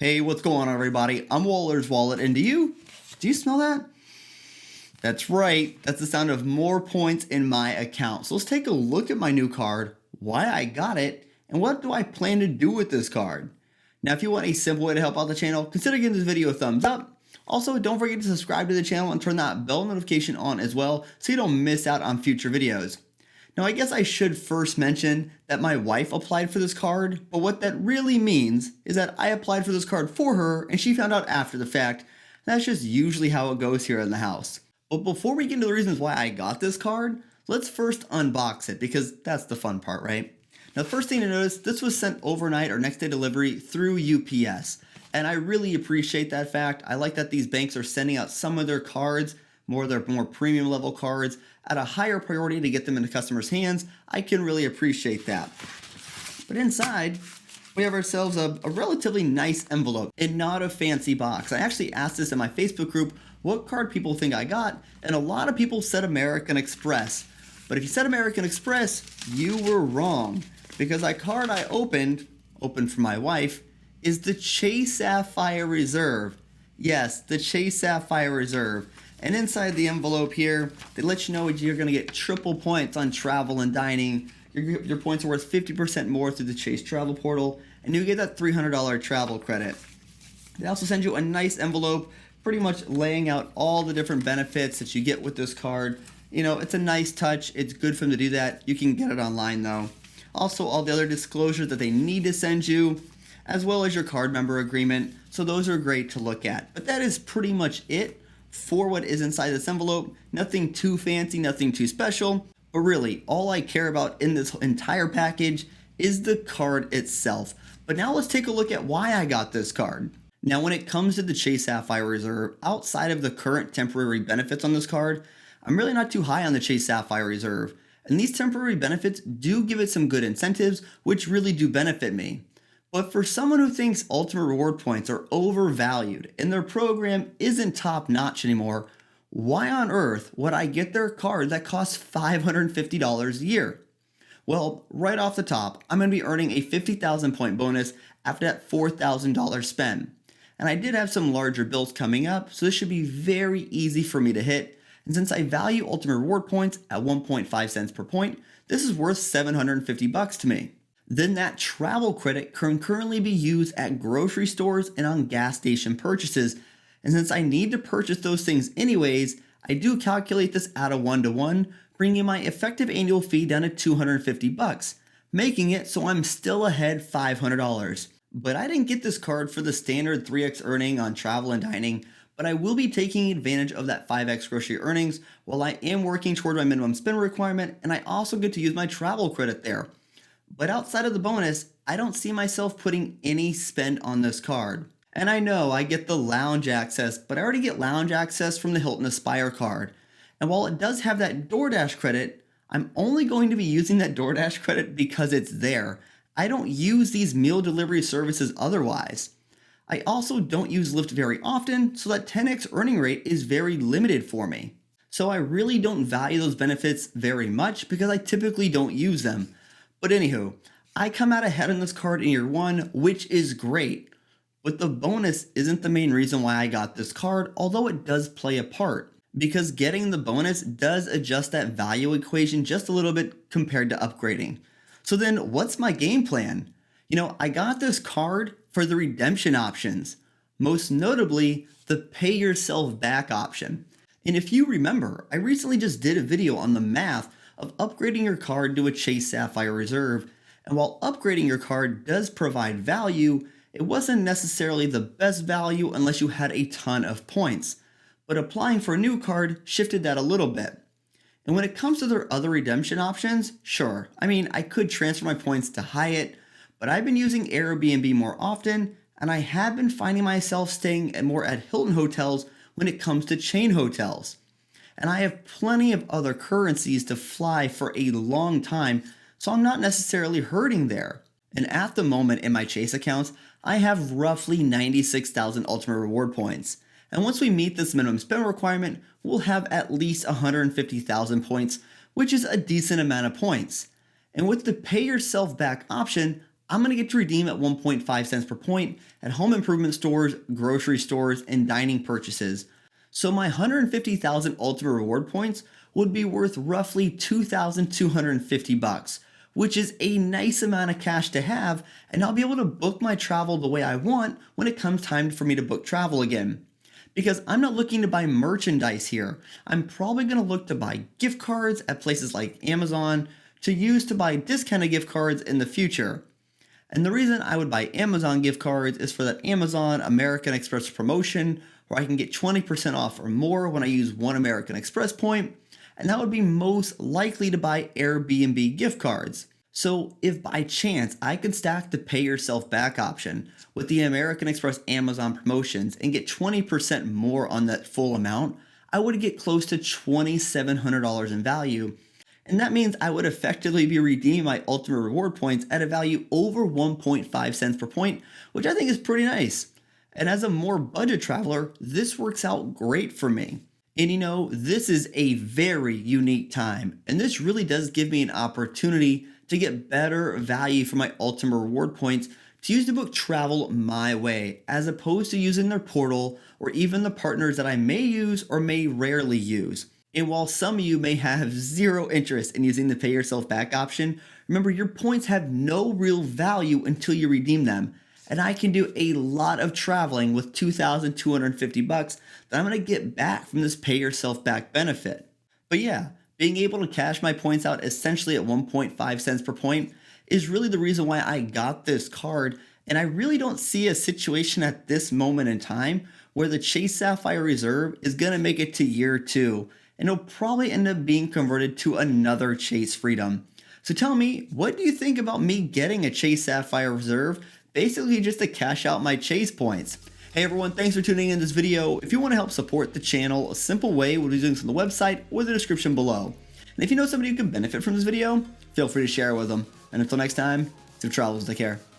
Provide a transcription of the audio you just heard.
Hey, what's going on, everybody? I'm Waller's Wallet, and do you smell that? That's right, that's the sound of more points in my account. So let's take a look at my new card, why I got it, and what do I plan to do with this card. Now, if you want a simple way to help out the channel, consider giving this video a thumbs up. Also, don't forget to subscribe to the channel and turn that bell notification on as well so you don't miss out on future videos. Now, I guess I should first mention that my wife applied for this card, but what that really means is that I applied for this card for her and she found out after the fact. That's just usually how it goes here in the house. But before we get into the reasons why I got this card, let's first unbox it because that's the fun part, right? Now, the first thing to notice, this was sent overnight or next day delivery through UPS. And I really appreciate that fact. I like that these banks are sending out some of their cards, their more premium level cards, at a higher priority to get them into customers' hands. I can really appreciate that. But inside, we have ourselves a relatively nice envelope and not a fancy box. I actually asked this in my Facebook group what card people think I got, and a lot of people said American Express. But if you said American Express, you were wrong, because that card I opened for my wife, is the Chase Sapphire Reserve. Yes, the Chase Sapphire Reserve. And inside the envelope here, they let you know you're going to get triple points on travel and dining. Your points are worth 50% more through the Chase Travel Portal, and you get that $300 travel credit. They also send you a nice envelope, pretty much laying out all the different benefits that you get with this card. You know, it's a nice touch. It's good for them to do that. You can get it online though. Also, all the other disclosures that they need to send you, as well as your card member agreement. So those are great to look at. But that is pretty much it for what is inside this envelope. Nothing too fancy, nothing too special, but really all I care about in this entire package is the card itself. But now let's take a look at why I got this card. Now, when it comes to the Chase Sapphire Reserve, outside of the current temporary benefits on this card, I'm really not too high on the Chase Sapphire Reserve. And these temporary benefits do give it some good incentives, which really do benefit me. But for someone who thinks Ultimate Reward points are overvalued and their program isn't top notch anymore, why on earth would I get their card that costs $550 a year? Well, right off the top, I'm going to be earning a 50,000 point bonus after that $4,000 spend. And I did have some larger bills coming up, so this should be very easy for me to hit. And since I value Ultimate Reward points at 1.5 cents per point, this is worth $750 to me. Then that travel credit can currently be used at grocery stores and on gas station purchases. And since I need to purchase those things anyways, I do calculate this at a 1-to-1, bringing my effective annual fee down to $250, making it so I'm still ahead $500. But I didn't get this card for the standard 3x earning on travel and dining, but I will be taking advantage of that 5x grocery earnings while I am working toward my minimum spend requirement, and I also get to use my travel credit there. But outside of the bonus, I don't see myself putting any spend on this card. And I know I get the lounge access, but I already get lounge access from the Hilton Aspire card. And while it does have that DoorDash credit, I'm only going to be using that DoorDash credit because it's there. I don't use these meal delivery services otherwise. I also don't use Lyft very often, so that 10x earning rate is very limited for me. So I really don't value those benefits very much because I typically don't use them. But anywho, I come out ahead on this card in year one, which is great. But the bonus isn't the main reason why I got this card, although it does play a part. Because getting the bonus does adjust that value equation just a little bit compared to upgrading. So then what's my game plan? You know, I got this card for the redemption options, most notably the pay yourself back option. And if you remember, I recently just did a video on the math of upgrading your card to a Chase Sapphire Reserve, and while upgrading your card does provide value, it wasn't necessarily the best value unless you had a ton of points. But applying for a new card shifted that a little bit. And when it comes to their other redemption options, sure, I mean, I could transfer my points to Hyatt, but I've been using Airbnb more often, and I have been finding myself staying more at Hilton hotels when it comes to chain hotels. And I have plenty of other currencies to fly for a long time, so I'm not necessarily hurting there. And at the moment in my Chase accounts, I have roughly 96,000 Ultimate Reward points. And once we meet this minimum spend requirement, we'll have at least 150,000 points, which is a decent amount of points. And with the pay yourself back option, I'm going to get to redeem at 1.5 cents per point at home improvement stores, grocery stores, and dining purchases. So my 150,000 ultimate reward points would be worth roughly 2,250 bucks, which is a nice amount of cash to have, and I'll be able to book my travel the way I want when it comes time for me to book travel again. Because I'm not looking to buy merchandise here. I'm probably going to look to buy gift cards at places like Amazon to use to buy discounted gift cards in the future. And the reason I would buy Amazon gift cards is for that Amazon American Express promotion where I can get 20% off or more when I use one American Express point, and that would be most likely to buy Airbnb gift cards. So if by chance I could stack the pay yourself back option with the American Express Amazon promotions and get 20% more on that full amount, I would get close to $2,700 in value. And that means I would effectively be redeeming my ultimate reward points at a value over 1.5 cents per point, which I think is pretty nice. And as a more budget traveler, this works out great for me. And you know, this is a very unique time, and this really does give me an opportunity to get better value for my ultimate reward points to use to book travel my way, as opposed to using their portal or even the partners that I may use or may rarely use. And while some of you may have zero interest in using the pay yourself back option, remember your points have no real value until you redeem them. And I can do a lot of traveling with 2,250 bucks that I'm going to get back from this pay yourself back benefit. But yeah, being able to cash my points out essentially at 1.5 cents per point is really the reason why I got this card, and I really don't see a situation at this moment in time where the Chase Sapphire Reserve is going to make it to year 2, and it'll probably end up being converted to another Chase Freedom. So tell me, what do you think about me getting a Chase Sapphire Reserve, basically just to cash out my Chase points? Hey everyone, thanks for tuning in this video. If you want to help support the channel, a simple way will be doing this on the website or the description below. And if you know somebody who can benefit from this video, feel free to share it with them. And until next time, safe travels, take care.